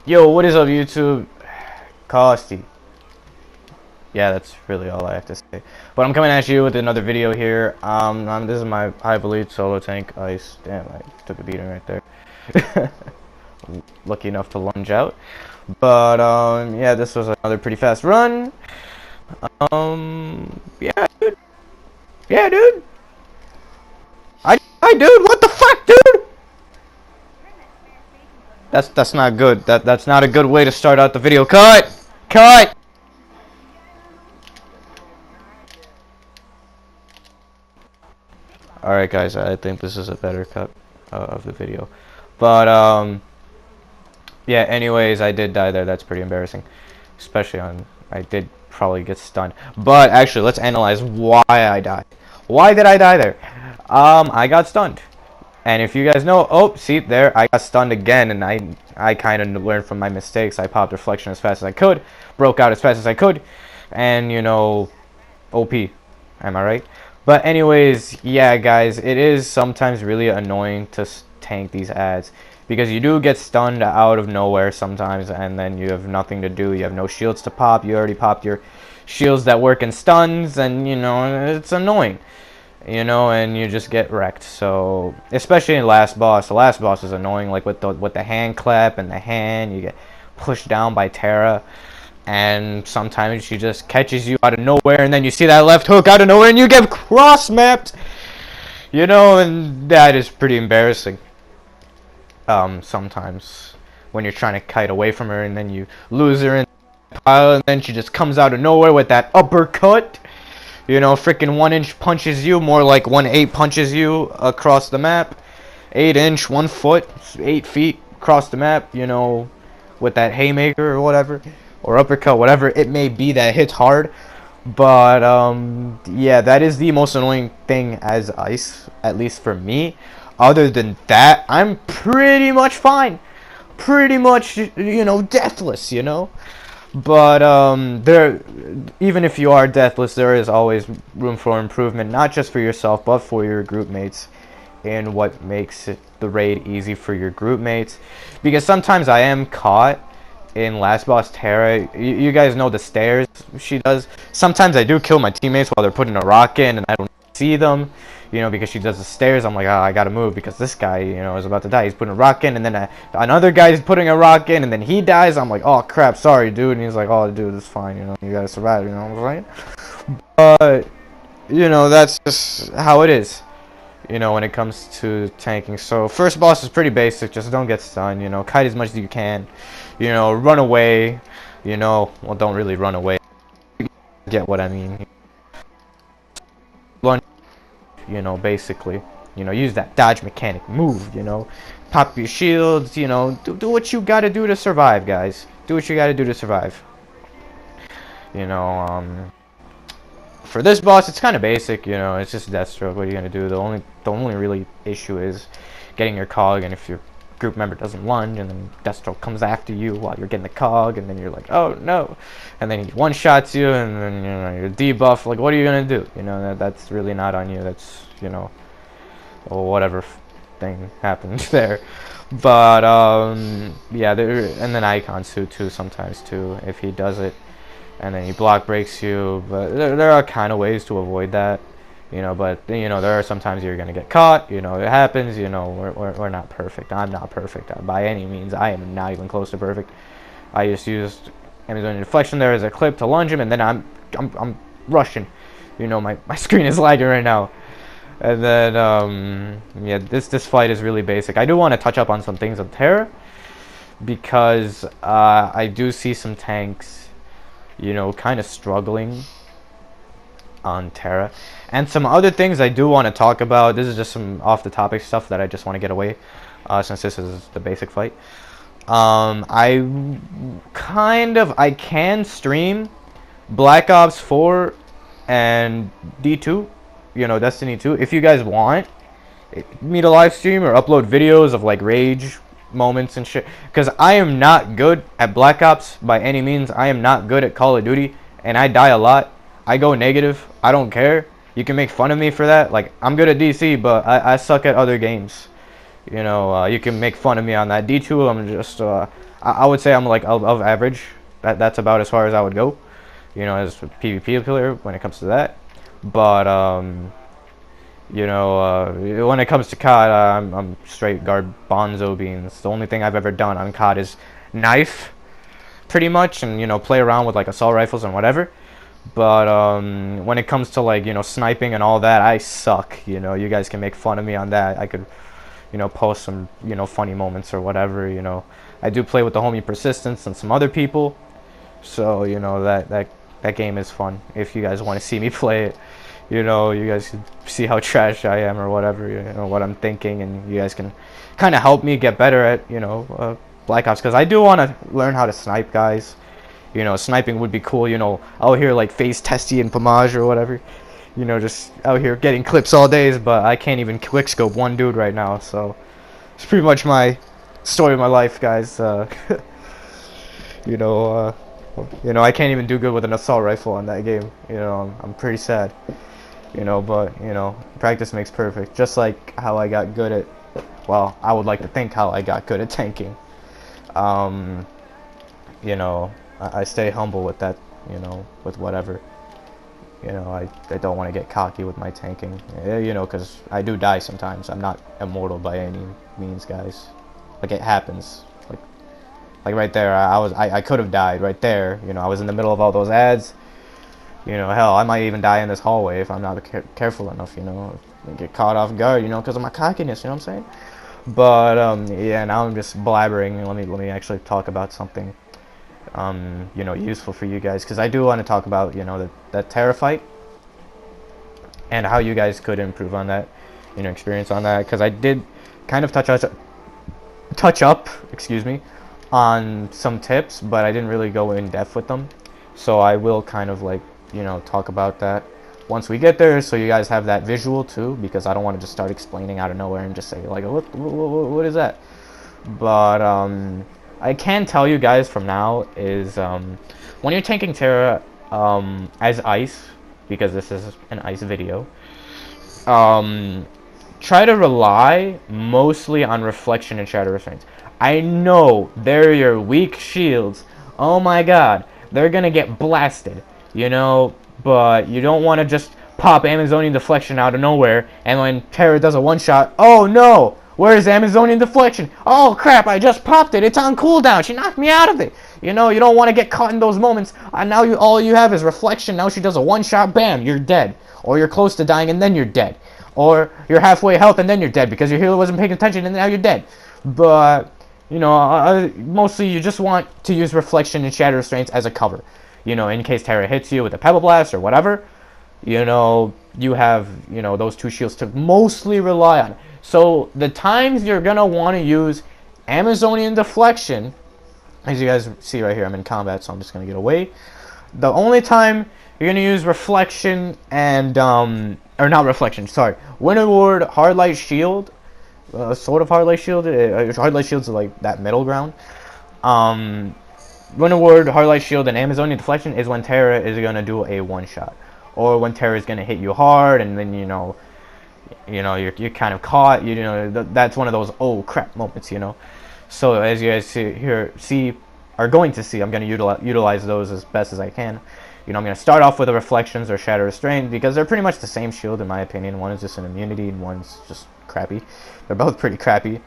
Yo, what is up, YouTube? Costy. Yeah, that's really all I have to say. But I'm coming at you with another video here. This is my HIVE Elite solo tank ice. Damn, I took a beating right there. Lucky enough to lunge out. But yeah, this was another pretty fast run. Yeah, dude. Yeah, dude. Dude. What the fuck, dude? That's not good. That's not a good way to start out the video. Cut. Cut. Alright guys, I think this is a better cut of the video. But yeah, anyways, I did die there. That's pretty embarrassing. Especially on, I did probably get stunned. But actually, let's analyze why I died. Why did I die there? I got stunned. And if you guys know, oh, see, there, I got stunned again, and I kind of learned from my mistakes. I popped reflection as fast as I could, broke out as fast as I could, and, you know, OP. Am I right? But anyways, yeah, guys, it is sometimes really annoying to tank these ads because you do get stunned out of nowhere sometimes, and then you have nothing to do. You have no shields to pop. You already popped your shields that work in stuns, and you know it's annoying. You know, and you just get wrecked. So especially in last boss, the last boss is annoying. Like with the hand clap and the hand, you get pushed down by Terra. And sometimes she just catches you out of nowhere, and then you see that left hook out of nowhere, and you get cross-mapped, you know, and that is pretty embarrassing. Sometimes when you're trying to kite away from her, and then you lose her in the pile, and then she just comes out of nowhere with that uppercut, you know, freaking 1-inch punches you, more like 1-8 punches you across the map, 8-inch, 1 foot, 8 feet across the map, you know, with that haymaker or whatever. Or uppercut, whatever it may be that hits hard. But yeah, that is the most annoying thing as ice, at least for me. Other than that, I'm pretty much fine, pretty much, you know, deathless, you know. But there, even if you are deathless, there is always room for improvement, not just for yourself but for your group mates, and what makes the raid easy for your group mates. Because sometimes I am caught in last boss Terra. You guys know the stairs she does. Sometimes I do kill my teammates while they're putting a rock in, and I don't see them, you know, because she does the stairs. I'm like, oh, I gotta move because this guy, you know, is about to die. He's putting a rock in, and then another guy's putting a rock in, and then he dies. I'm like, oh crap, sorry dude. And he's like, oh dude, it's fine, you know, you gotta survive, you know what I'm saying? But you know, that's just how it is, you know, when it comes to tanking. So first boss is pretty basic. Just don't get stunned, you know, kite as much as you can, you know, run away, you know, well, don't really run away, you get what I mean, lunge, you know, basically, you know, use that dodge mechanic, move, you know, pop your shields, you know, do what you gotta do to survive, guys. Do what you gotta do to survive, you know. For this boss, it's kind of basic, you know, it's just Deathstroke. What are you gonna do? The only really issue is getting your cog, and if your group member doesn't lunge, and then Deathstroke comes after you while you're getting the cog, and then you're like, oh no, and then he one-shots you, and then, you know, you're debuffed. Like, what are you gonna do? You know, that's really not on you. That's, you know, whatever thing happens there. But yeah, and then Icon suit too sometimes too, if he does it. And then he block breaks you, but there are kind of ways to avoid that, you know. But you know, there are sometimes you're gonna get caught. You know, it happens. You know, we're not perfect. I'm not perfect by any means. I am not even close to perfect. I just used Amazon deflection there as a clip to lunge him, and then I'm rushing. You know, my screen is lagging right now. And then yeah, this fight is really basic. I do want to touch up on some things on Terra because I do see some tanks, you know, kind of struggling on Terra, and some other things I do want to talk about. This is just some off the topic stuff that I just want to get away, since this is the basic fight. I can stream Black Ops 4 and D2, you know, Destiny 2, if you guys want me to live stream or upload videos of like rage moments and shit, because I am not good at Black Ops by any means. I am not good at Call of Duty, and I die a lot. I go negative. I don't care. You can make fun of me for that. Like, I'm good at DC, but I suck at other games. You know, you can make fun of me on that. D2, I would say I'm like of average. That's about as far as I would go, you know, as a PvP player when it comes to that. But you know, when it comes to COD, I'm straight garbanzo beans. The only thing I've ever done on COD is knife, pretty much, and you know, play around with like assault rifles and whatever. But when it comes to like, you know, sniping and all that, I suck. You know, you guys can make fun of me on that. I could, you know, post some, you know, funny moments or whatever. You know, I do play with the homie Persistence and some other people, so you know that game is fun. If you guys want to see me play it, you know, you guys can see how trash I am or whatever. You know what I'm thinking, and you guys can kind of help me get better at, you know, Black Ops, because I do want to learn how to snipe, guys. You know, sniping would be cool, you know, out here like Phase Testy and Pomage or whatever. You know, just out here getting clips all days, but I can't even quickscope one dude right now, so it's pretty much my story of my life, guys. You know, I can't even do good with an assault rifle on that game. You know, I'm pretty sad. You know, but, you know, practice makes perfect. Just like how I got good at, well, I would like to think how I got good at tanking. You know, I stay humble with that, you know, with whatever. You know, I don't want to get cocky with my tanking, you know, because I do die sometimes. I'm not immortal by any means, guys. Like, it happens. Like right there, I could have died right there. You know, I was in the middle of all those ads. You know, hell, I might even die in this hallway if I'm not careful enough, you know. Get caught off guard, you know, because of my cockiness, you know what I'm saying? But, yeah, now I'm just blabbering. Let me actually talk about something, you know, useful for you guys, because I do want to talk about, you know, that Terra fight and how you guys could improve on that, you know, experience on that, because I did kind of touch up, excuse me, on some tips, but I didn't really go in depth with them, so I will kind of like, you know, talk about that once we get there, so you guys have that visual too, because I don't want to just start explaining out of nowhere and just say like, what is that? But I can tell you guys from now is when you're tanking Terra as ice, because this is an ice video, try to rely mostly on reflection and shadow restraints. I know they're your weak shields. Oh my god, they're gonna get blasted, you know, but you don't want to just pop Amazonian deflection out of nowhere, and when Terra does a one-shot, oh no, where's Amazonian deflection? Oh crap, I just popped it, it's on cooldown, she knocked me out of it. You know, you don't want to get caught in those moments, and now all you have is reflection. Now she does a one-shot, bam, you're dead. Or you're close to dying, and then you're dead. Or you're halfway health, and then you're dead, because your healer wasn't paying attention, and now you're dead. But, you know, mostly you just want to use reflection and shadow restraints as a cover. You know, in case Terra hits you with a Pebble Blast or whatever, you know, you have, you know, those two shields to mostly rely on. So the times you're going to want to use Amazonian deflection, as you guys see right here, I'm in combat, so I'm just going to get away. The only time you're going to use reflection and, or not reflection, sorry, Winter Ward, Hard Light Shield, sort of Hard Light Shield, Hard Light Shield's like that middle ground. Winter Ward, Hard Light Shield, and Amazonian deflection is when Terra is going to do a one-shot. Or when Terra is going to hit you hard, and then, you know, you're kind of caught, you know, that's one of those, oh crap moments, you know. So as you guys are going to see, I'm going to utilize those as best as I can. You know, I'm going to start off with the reflections or shadow restraint, because they're pretty much the same shield in my opinion. One is just an immunity and one's just crappy. They're both pretty crappy.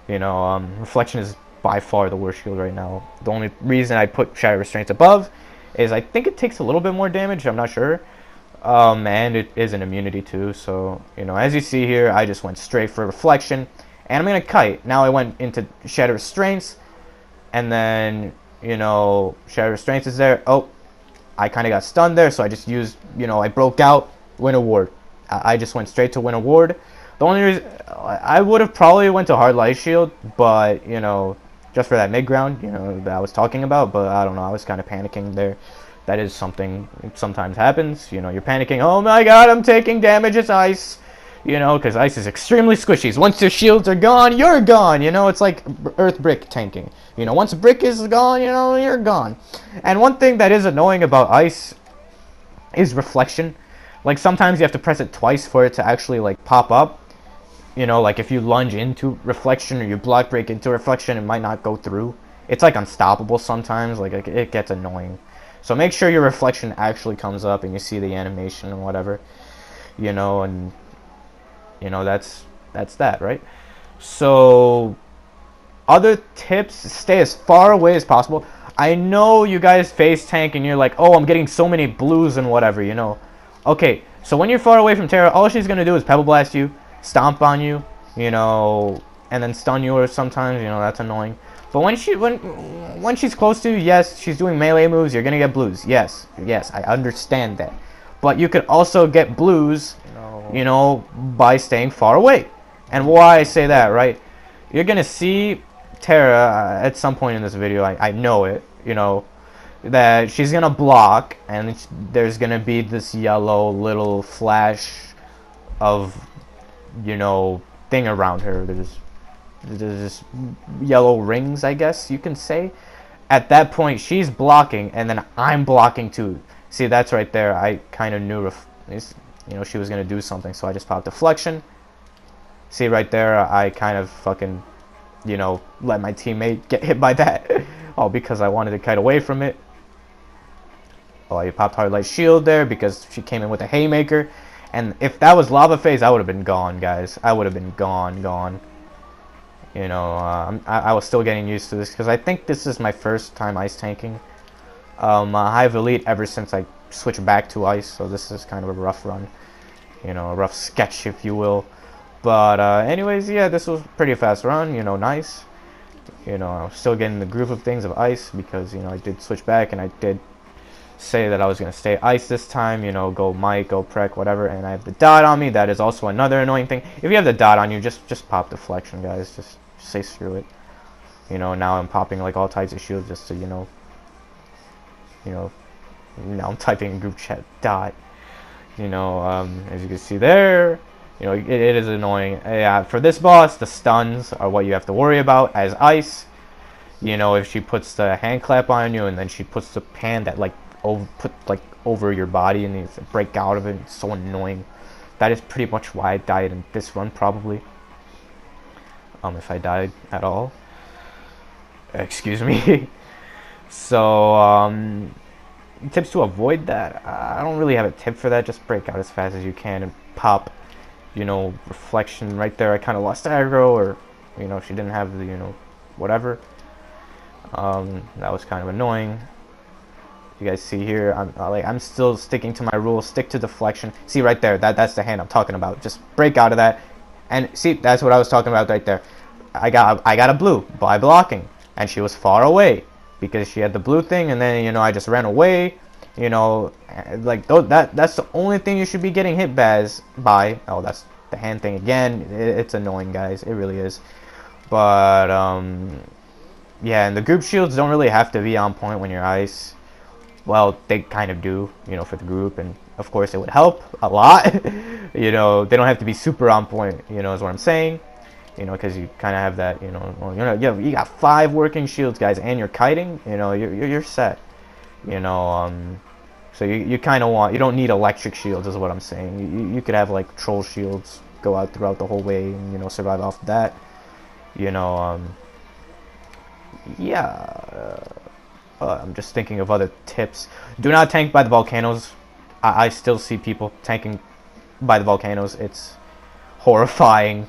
You know, reflection is by far the worst shield right now. The only reason I put shadow restraints above is I think it takes a little bit more damage, I'm not sure. And it is an immunity too, so, you know, as you see here, I just went straight for reflection, and I'm going to kite. Now I went into shadow restraints, and then, you know, shadow restraints is there. Oh, I kind of got stunned there, so I just used, you know, I broke out, Winter Ward. I just went straight to Winter Ward. The only reason, I would have probably went to Hard Light Shield, but, you know, just for that mid-ground, you know, that I was talking about, but I don't know, I was kind of panicking there. That is something sometimes happens, you know, you're panicking, oh my god, I'm taking damage, it's ice, you know, because ice is extremely squishy. Once your shields are gone, you're gone, you know, it's like earth brick tanking. You know, once a brick is gone, you know, you're gone. And one thing that is annoying about ice is reflection. Like, sometimes you have to press it twice for it to actually, like, pop up. You know, like, if you lunge into reflection or you block break into reflection, it might not go through. it's like unstoppable sometimes. Like it gets annoying. So make sure your reflection actually comes up and you see the animation and whatever, you know, and you know that's that, right? So other tips: stay as far away as possible. I know you guys face tank and you're like, oh, I'm getting so many blues and whatever, you know. Okay, so when you're far away from Terra, all she's gonna do is pebble blast you, stomp on you, you know, and then stun you, or sometimes, you know, that's annoying. But when she's close to you, yes, she's doing melee moves, you're gonna get blues. Yes, I understand that. But you could also get blues, you know, by staying far away. And why I say that, right? You're gonna see Terra at some point in this video, I know it, you know, that she's gonna block, and there's gonna be this yellow little flash of, you know, thing around her. There's this yellow rings, I guess you can say. At that point, she's blocking, and then I'm blocking too. See, that's right there. I kind of knew, you know, she was gonna do something, so I just popped deflection. See right there, I kind of fucking, you know, let my teammate get hit by that. Oh, because I wanted to kite away from it. Oh, you popped hard light shield there because she came in with a haymaker. And if that was lava phase, I would have been gone, guys. I would have been gone. You know, I was still getting used to this because I think this is my first time ice tanking. HIVE Elite ever since I switched back to ice, so this is kind of a rough run. You know, a rough sketch, if you will. But anyways, yeah, this was a pretty fast run, you know, nice. You know, I was still getting the groove of things of ice because, you know, I did switch back and I did say that I was going to stay ice this time, you know, go Mike, go Prek, whatever, and I have the dot on me. That is also another annoying thing. If you have the dot on you, just pop deflection, guys. Just say screw it. You know, now I'm popping like all types of shields just to, you know, now I'm typing in group chat dot. You know, as you can see there, you know, it is annoying. Yeah, for this boss, the stuns are what you have to worry about as ice. You know, if she puts the hand clap on you and then she puts the hand that like over your body and you have to break out of it, it's so annoying. That is pretty much why I died in this run, probably. If I died at all. Excuse me. So, tips to avoid that. I don't really have a tip for that. Just break out as fast as you can and pop, you know, reflection right there. I kind of lost aggro, or, you know, she didn't have the, you know, whatever. That was kind of annoying. You guys see here, I'm still sticking to my rule. Stick to deflection. See right there, that's the hand I'm talking about. Just break out of that, and see, that's what I was talking about right there. I got a blue by blocking, and she was far away because she had the blue thing, and then, you know, I just ran away. You know, like that's the only thing you should be getting hit by. Oh, that's the hand thing again. It's annoying, guys. It really is. But yeah, and the group shields don't really have to be on point when you're ice. Well, they kind of do, you know, for the group, and of course it would help a lot. You know, they don't have to be super on point, you know, is what I'm saying. You know, because you kind of have that, you know, well, you know, you got 5 working shields, guys, and you're kiting, you know, you're set. You know, so you kind of want, you don't need electric shields, is what I'm saying. You could have like troll shields go out throughout the whole way and, you know, survive off of that. You know, yeah. I'm just thinking of other tips. Do not tank by the volcanoes. I still see people tanking by the volcanoes. It's horrifying.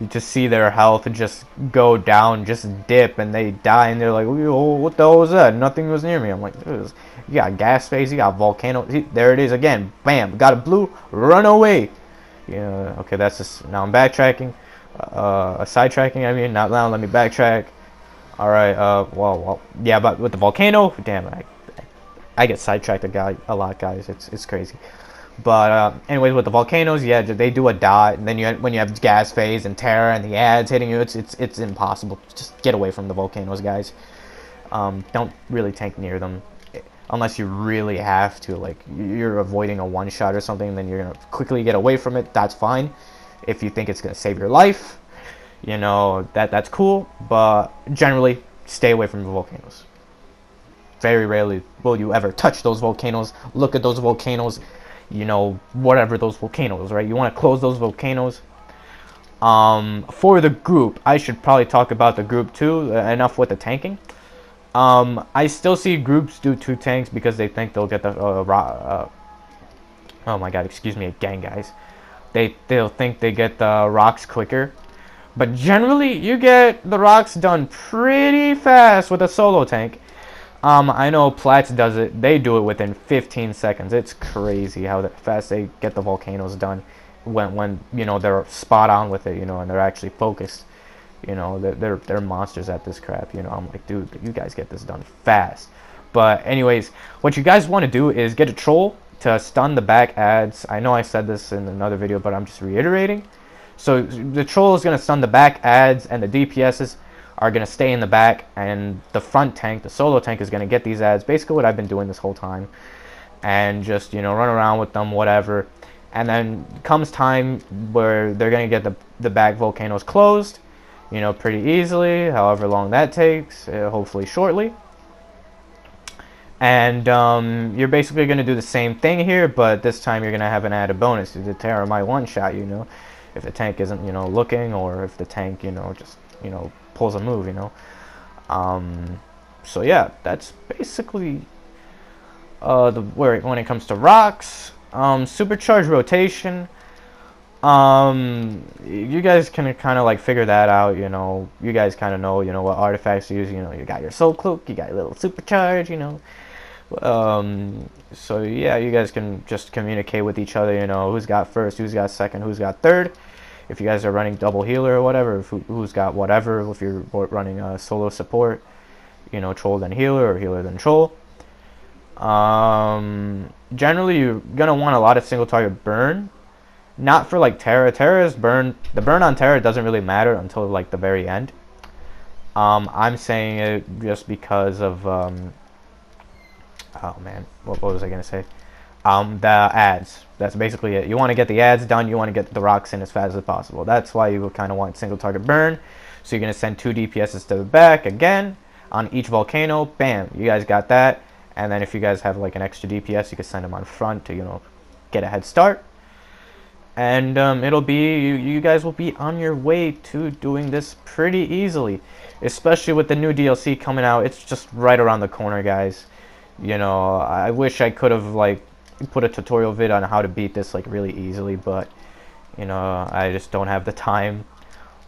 You just see their health just go down, just dip, and they die, and they're like, oh, what the hell was that? Nothing was near me. I'm like, you got gas phase, you got volcano. See, there it is again. Bam, got a blue, run away. Yeah, okay, that's just, now I'm backtracking. Sidetracking, I mean, not now, let me backtrack. Alright, well, yeah, but with the volcano, damn, I get sidetracked a lot, guys. It's crazy. But anyways, with the volcanoes, yeah, they do a dot, and then when you have gas phase and Terra and the ads hitting you, it's impossible. Just get away from the volcanoes, guys. Don't really tank near them unless you really have to. Like, you're avoiding a one shot or something, then you're gonna quickly get away from it. That's fine. If you think it's gonna save your life, you know, that's cool, but generally stay away from the volcanoes. Very rarely will you ever touch those volcanoes, look at those volcanoes, you know, whatever those volcanoes, right? You want to close those volcanoes. For the group, I should probably talk about the group too. Enough with the tanking. I still see groups do 2 tanks because they think they'll get the oh my god, excuse me again, guys. They'll think they get the rocks quicker. But generally, you get the rocks done pretty fast with a solo tank. I know Platts does it. They do it within 15 seconds. It's crazy how fast they get the volcanoes done when you know they're spot on with it, you know, and they're actually focused. You know, they're monsters at this crap. You know, I'm like, dude, you guys get this done fast. But anyways, what you guys want to do is get a troll to stun the back adds. I know I said this in another video, but I'm just reiterating. So the troll is going to stun the back adds, and the DPSs are going to stay in the back, and the front tank, the solo tank, is going to get these adds. Basically what I've been doing this whole time, and just, you know, run around with them, whatever. And then comes time where they're going to get the back volcanoes closed, you know, pretty easily, however long that takes, hopefully shortly. And you're basically going to do the same thing here, but this time you're going to have an added bonus. The Terra might one-shot, you know, if the tank isn't, you know, looking, or if the tank, you know, just, you know, pulls a move, you know. So yeah, that's basically when it comes to rocks. Supercharged rotation. You guys can kind of like figure that out, you know. You guys kind of know, you know, what artifacts to use. You know, you got your soul cloak, you got your little supercharge, you know. So yeah, you guys can just communicate with each other, you know, who's got first, who's got second, who's got third. If you guys are running double healer or whatever, who's got whatever, if you're running a solo support, you know, troll then healer or healer then troll. Generally you're gonna want a lot of single target burn. Not for like Terra. Terra's burn, the burn on Terra doesn't really matter until like the very end. I'm saying it just because of oh man, what was I gonna say? The ads. That's basically it. You want to get the ads done. You want to get the rocks in as fast as possible. That's why you kind of want single target burn. So you're gonna send 2 DPSs to the back again on each volcano. Bam, you guys got that. And then if you guys have like an extra DPS, you can send them on front to, you know, get a head start. And it'll be, you guys will be on your way to doing this pretty easily, especially with the new DLC coming out. It's just right around the corner, guys. You know, I wish I could have like put a tutorial vid on how to beat this like really easily, but you know, I just don't have the time,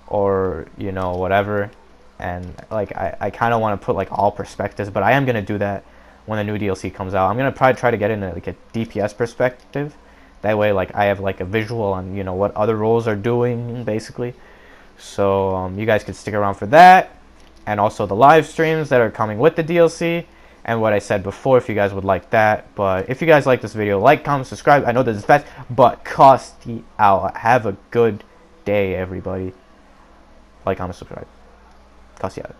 or you know, whatever. And like I kind of want to put like all perspectives, but I am gonna do that when the new DLC comes out. I'm gonna probably try to get into like a DPS perspective. That way, like I have like a visual on, you know, what other roles are doing basically. So you guys can stick around for that, and also the live streams that are coming with the DLC. And what I said before, if you guys would like that. But if you guys like this video, like, comment, subscribe. I know this is fast, but costi out. Have a good day, everybody. Like, comment, subscribe. Costi out.